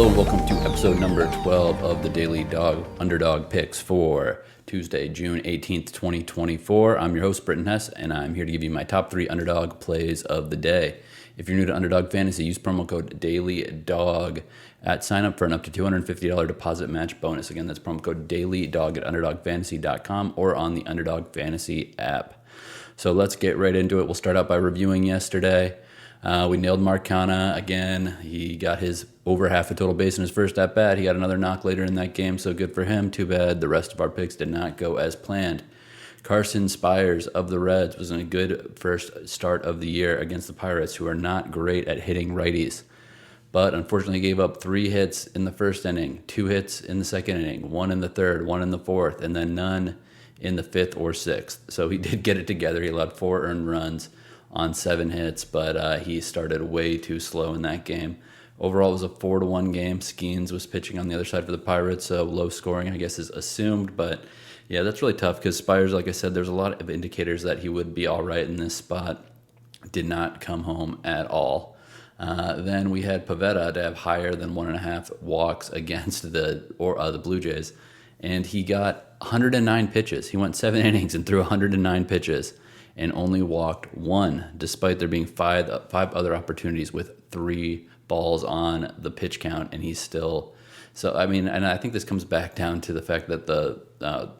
Hello and welcome to episode number 12 of the Daily Underdog Picks for Tuesday, June 18th, 2024. I'm your host, Britton Hess, and I'm here to give you my top 3 underdog plays of the day. If you're new to Underdog Fantasy, use promo code DAILYDOG at sign up for an up to $250 deposit match bonus. Again, that's promo code DAILYDOG at UnderdogFantasy.com or on the Underdog Fantasy app. So let's get right into it. We'll start out by reviewing yesterday. We nailed Marcana again. He got his over half a total base in his first at bat. He got another knock later in that game, so good for him. Too bad the rest of our picks did not go as planned. Carson Spires of the Reds was in a good first start of the year against the Pirates, who are not great at hitting righties. But unfortunately gave up 3 hits in the first inning, 2 hits in the second inning, 1 in the third, 1 in the fourth, and then none in the 5th or 6th. So he did get it together. He allowed 4 earned runs on 7 hits, but he started way too slow in that game. Overall, it was a 4-1 game. Skeens was pitching on the other side for the Pirates, so low scoring, I guess, is assumed. But yeah, that's really tough because Spires, like I said, there's a lot of indicators that he would be all right in this spot. Did not come home at all. Then we had Pivetta to have higher than 1.5 walks against the Blue Jays, and he got 109 pitches. He went 7 innings and threw 109 pitches. And only walked 1, despite there being five other opportunities with 3 balls on the pitch count, and he's still. So I mean, and I think this comes back down to the fact that the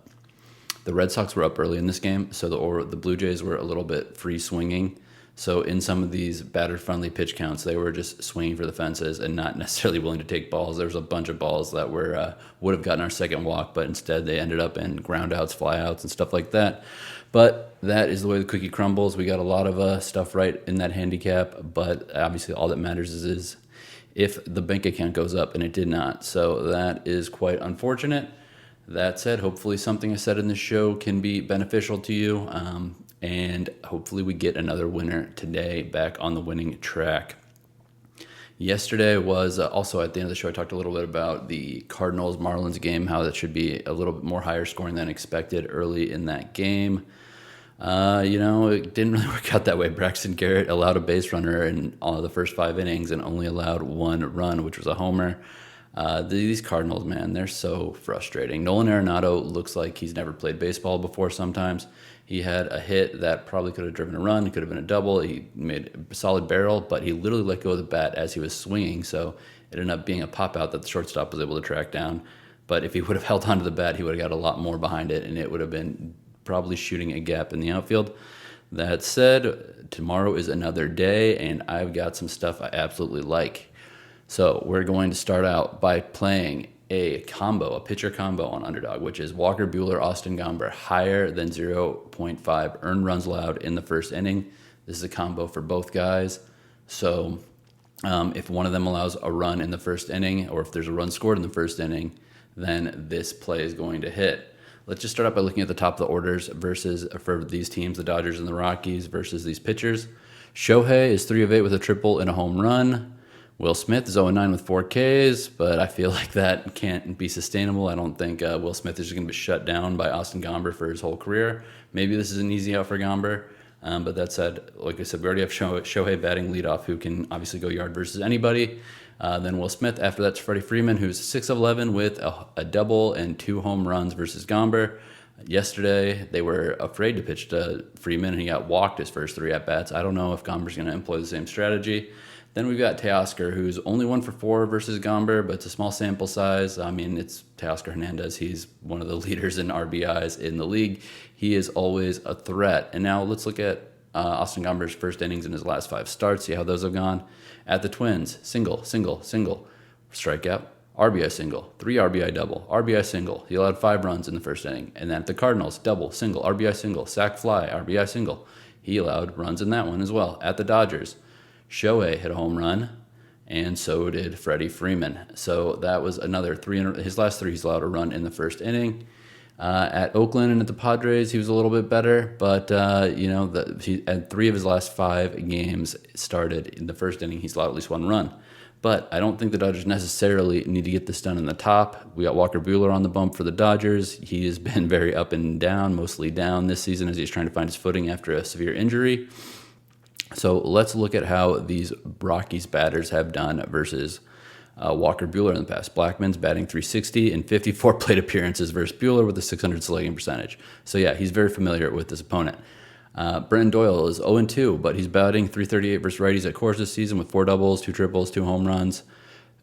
Red Sox were up early in this game, so the Blue Jays were a little bit free swinging. So in some of these batter-friendly pitch counts, they were just swinging for the fences and not necessarily willing to take balls. There was a bunch of balls that would have gotten our second walk, but instead they ended up in ground outs, fly outs, and stuff like that. But that is the way the cookie crumbles. We got a lot of stuff right in that handicap, but obviously all that matters is if the bank account goes up, and it did not. So that is quite unfortunate. That said, hopefully something I said in the show can be beneficial to you, and hopefully we get another winner today back on the winning track. Yesterday was also at the end of the show, I talked a little bit about the Cardinals-Marlins game, how that should be a little bit more higher scoring than expected early in that game. It didn't really work out that way. Braxton Garrett allowed a base runner in all the first 5 innings and only allowed 1 run, which was a homer. These Cardinals, man, they're so frustrating. Nolan Arenado looks like he's never played baseball before sometimes. He had a hit that probably could have driven a run. It could have been a double. He made a solid barrel, but he literally let go of the bat as he was swinging, so it ended up being a pop-out that the shortstop was able to track down. But if he would have held onto the bat, he would have got a lot more behind it, and it would have been probably shooting a gap in the outfield. That said, tomorrow is another day, and I've got some stuff I absolutely like. So we're going to start out by playing a pitcher combo on Underdog, which is Walker Buehler, Austin Gomber, higher than 0.5 earned runs allowed in the first inning. This is a combo for both guys. So if one of them allows a run in the first inning, or if there's a run scored in the first inning, then this play is going to hit. Let's just start out by looking at the top of the orders for these teams, the Dodgers and the Rockies versus these pitchers. Shohei is 3 of 8 with a triple and a home run. Will Smith is 0-9 with 4 Ks, but I feel like that can't be sustainable. I don't think Will Smith is going to be shut down by Austin Gomber for his whole career. Maybe this is an easy out for Gomber, but that said, like I said, we already have Shohei batting leadoff, who can obviously go yard versus anybody. Then Will Smith. After that's Freddie Freeman, who's 6 of 11 with a double and 2 home runs versus Gomber. Yesterday, they were afraid to pitch to Freeman, and he got walked his first 3 at-bats. I don't know if Gomber's going to employ the same strategy. Then we've got Teoscar, who's only 1 for 4 versus Gomber, but it's a small sample size. I mean, it's Teoscar Hernandez. He's one of the leaders in RBIs in the league. He is always a threat. And now let's look at Austin Gomber's first innings in his last 5 starts, see how those have gone. At the Twins, single, strikeout, RBI single, 3 RBI double, RBI single. He allowed 5 runs in the first inning. And then at the Cardinals, double, single, RBI single, sac fly, RBI single. He allowed runs in that one as well. At the Dodgers, Shohei hit a home run, and so did Freddie Freeman. So that was another 3. His last 3, he's allowed a run in the first inning. At Oakland and at the Padres, he was a little bit better, but he had 3 of his last 5 games started in the first inning. He's allowed at least 1 run. But I don't think the Dodgers necessarily need to get this done in the top. We got Walker Buehler on the bump for the Dodgers. He has been very up and down, mostly down this season as he's trying to find his footing after a severe injury. So let's look at how these Rockies batters have done versus Walker Buehler in the past. Blackman's batting 360 in 54 plate appearances versus Buehler with a 600 slugging percentage. So yeah, he's very familiar with this opponent. Brenton Doyle is 0-2, but he's batting 338 versus righties at Coors this season with 4 doubles, 2 triples, 2 home runs.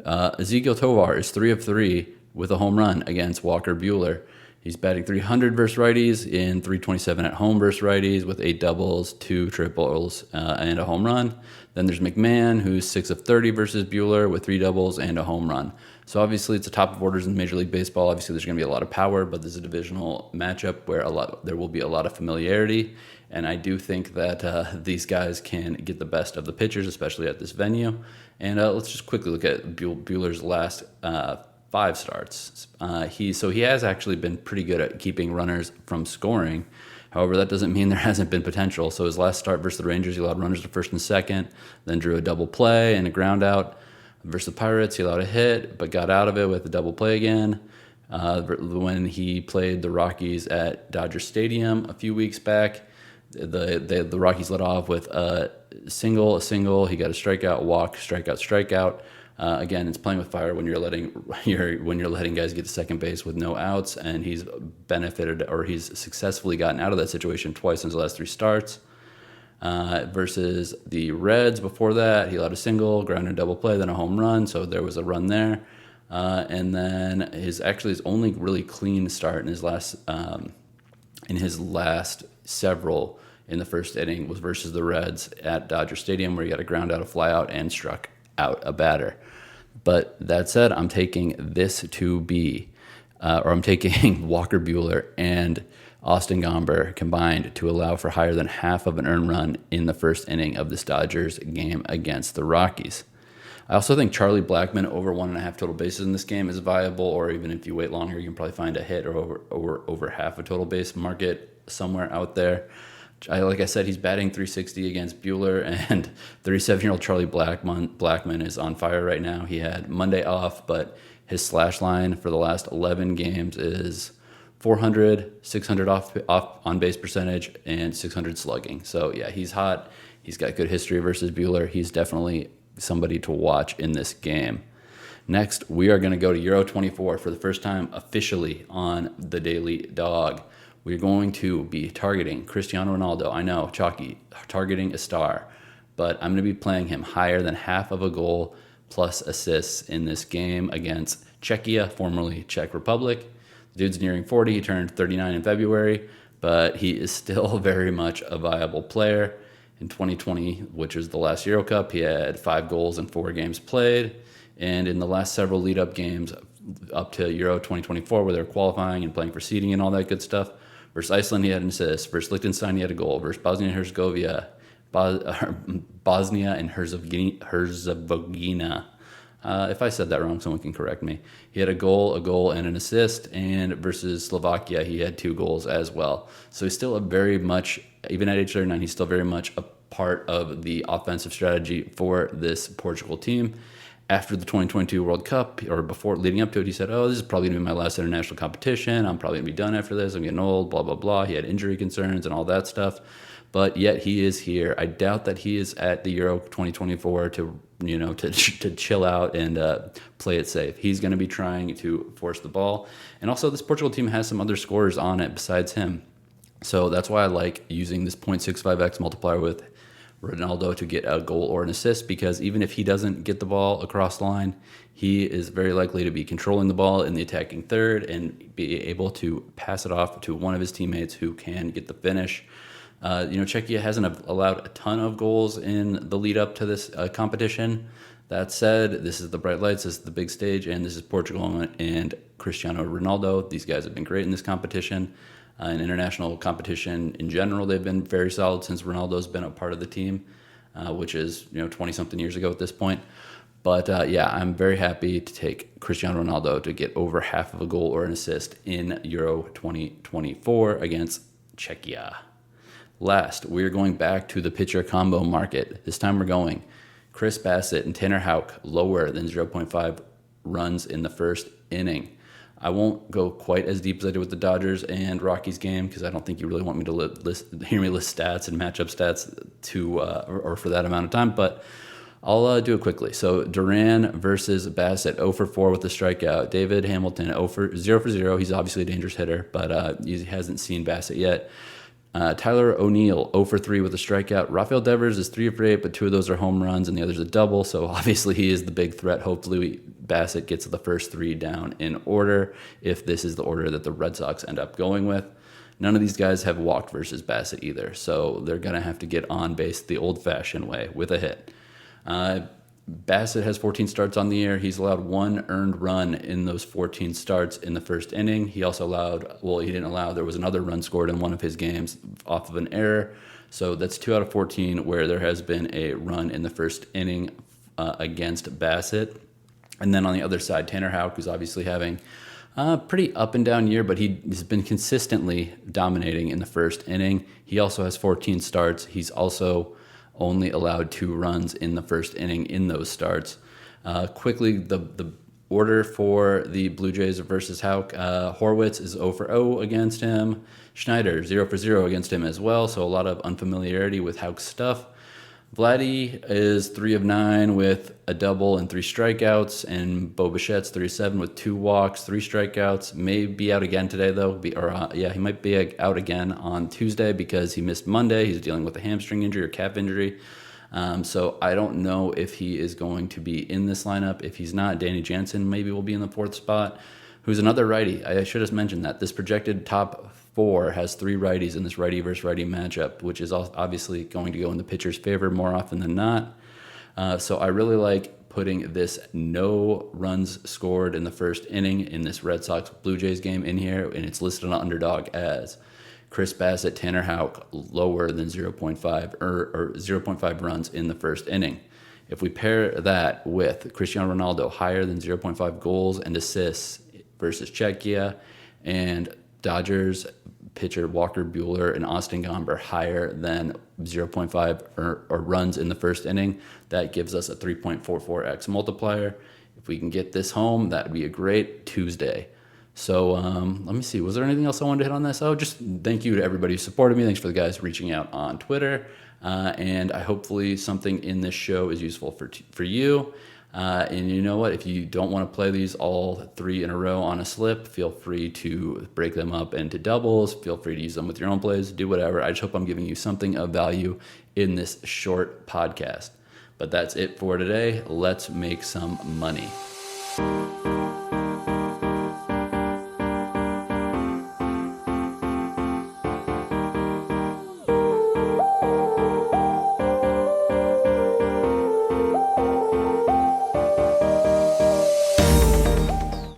Ezekiel Tovar is 3 of 3 with a home run against Walker Buehler. He's batting 300 versus righties in 327 at home versus righties with 8 doubles, 2 triples, and a home run. Then there's McMahon, who's 6 of 30 versus Buehler with 3 doubles and a home run. So obviously it's a top of orders in Major League Baseball. Obviously there's going to be a lot of power, but this is a divisional matchup where there will be a lot of familiarity. And I do think that these guys can get the best of the pitchers, especially at this venue. And let's just quickly look at Buehler's last 5 starts. He has actually been pretty good at keeping runners from scoring. However, that doesn't mean there hasn't been potential. So his last start versus the Rangers, he allowed runners to first and second, then drew a double play and a ground out. Versus the Pirates, he allowed a hit, but got out of it with a double play again. When he played the Rockies at Dodger Stadium a few weeks back, the Rockies led off with a single. He got a strikeout, walk, strikeout. Again, it's playing with fire when you're letting guys get to second base with no outs, and he's benefited, or he's successfully gotten out of that situation twice in his last 3 starts. Versus the Reds before that, he allowed a single, ground and double play, then a home run, so there was a run there. And then his only really clean start in his last several in the first inning was versus the Reds at Dodger Stadium, where he got a ground out, a fly out, and struck out a batter. But that said, I'm taking this to be, I'm taking Walker Buehler and Austin Gomber combined to allow for higher than half of an earned run in the first inning of this Dodgers game against the Rockies. I also think Charlie Blackmon over 1.5 total bases in this game is viable, or even if you wait longer, you can probably find a hit or over half a total base market somewhere out there. Like I said, he's batting 360 against Buehler, and 37-year-old Charlie Blackmon is on fire right now. He had Monday off, but his slash line for the last 11 games is 400, 600 off on base percentage, and 600 slugging. So yeah, he's hot. He's got good history versus Buehler. He's definitely somebody to watch in this game. Next, we are going to go to Euro 24 for the first time officially on the Daily Dog. We're going to be targeting Cristiano Ronaldo. I know, chalky, targeting a star, but I'm going to be playing him higher than half of a goal plus assists in this game against Czechia, formerly Czech Republic. The dude's nearing 40. He turned 39 in February, but he is still very much a viable player. In 2020, which is the last Euro Cup, he had 5 goals in 4 games played. And in the last several lead-up games up to Euro 2024, where they're qualifying and playing for seeding and all that good stuff, versus Iceland, he had an assist. Versus Liechtenstein, he had a goal. Versus Bosnia and Herzegovina. If I said that wrong, someone can correct me. He had a goal, and an assist. And versus Slovakia, he had 2 goals as well. So he's still very much, even at age 39, he's still very much a part of the offensive strategy for this Portugal team. After the 2022 World Cup, or before leading up to it, he said, this is probably going to be my last international competition. I'm probably going to be done after this. I'm getting old, blah, blah, blah. He had injury concerns and all that stuff. But yet he is here. I doubt that he is at the Euro 2024 to chill out and play it safe. He's going to be trying to force the ball. And also, this Portugal team has some other scorers on it besides him. So that's why I like using this 0.65x multiplier with Ronaldo to get a goal or an assist, because even if he doesn't get the ball across the line, he is very likely to be controlling the ball in the attacking third and be able to pass it off to one of his teammates who can get the finish. Czechia hasn't allowed a ton of goals in the lead up to this competition. That said, this is the bright lights, this is the big stage, and this is Portugal and Cristiano Ronaldo. These guys have been great in this competition. In international competition in general, they've been very solid since Ronaldo's been a part of the team, which is 20-something years ago at this point. But I'm very happy to take Cristiano Ronaldo to get over half of a goal or an assist in Euro 2024 against Czechia. Last, we're going back to the pitcher combo market. This time we're going Chris Bassitt and Tanner Houck lower than 0.5 runs in the first inning. I won't go quite as deep as I did with the Dodgers and Rockies game, because I don't think you really want me to hear me list stats and matchup stats or for that amount of time. But I'll do it quickly. So Duran versus Bassitt, 0 for 4 with the strikeout. David Hamilton, 0 for 0. He's obviously a dangerous hitter, but he hasn't seen Bassitt yet. Tyler O'Neill, 0 for 3 with a strikeout. Rafael Devers is 3 for 8, but 2 of those are home runs, and the other's a double. So obviously he is the big threat. Hopefully Bassitt gets the first 3 down in order, if this is the order that the Red Sox end up going with. None of these guys have walked versus Bassitt either, so they're going to have to get on base the old-fashioned way with a hit. Bassitt has 14 starts on the year. He's allowed 1 earned run in those 14 starts in the first inning. He also there was another run scored in one of his games off of an error. So that's 2 out of 14 where there has been a run in the first inning against Bassitt. And then on the other side, Tanner Houck, who's obviously having a pretty up and down year, but he's been consistently dominating in the first inning. He also has 14 starts. He's also only allowed 2 runs in the first inning in those starts. Quickly, the order for the Blue Jays versus Houck, Horwitz is 0 for 0 against him. Schneider, 0 for 0 against him as well, so a lot of unfamiliarity with Houck's stuff. Vladdy is 3 of 9 with a double and 3 strikeouts, and Bo Bichette's 3 of 7 with 2 walks, 3 strikeouts. May be out again today, though. He might be out again on Tuesday because he missed Monday. He's dealing with a hamstring injury or calf injury. So I don't know if he is going to be in this lineup. If he's not, Danny Jansen maybe will be in the 4th spot, who's another righty. I should have mentioned that. This projected top 4 has 3 righties in this righty versus righty matchup, which is obviously going to go in the pitcher's favor more often than not. So I really like putting this no runs scored in the first inning in this Red Sox Blue Jays game in here, and it's listed on Underdog as Chris Bassitt, Tanner Houck, lower than 0.5 or 0.5 runs in the first inning. If we pair that with Cristiano Ronaldo, higher than 0.5 goals and assists versus Czechia, and Dodgers pitcher Walker Buehler and Austin Gomber higher than 0.5 or runs in the first inning, that gives us a 3.44x multiplier. If we can get this home, that would be a great Tuesday. So let me see. Was there anything else I wanted to hit on this? Oh, just thank you to everybody who supported me. Thanks for the guys reaching out on Twitter. And hopefully something in this show is useful for you. And you know what? If you don't want to play these all 3 in a row on a slip, feel free to break them up into doubles. Feel free to use them with your own plays. Do whatever. I just hope I'm giving you something of value in this short podcast. But that's it for today. Let's make some money.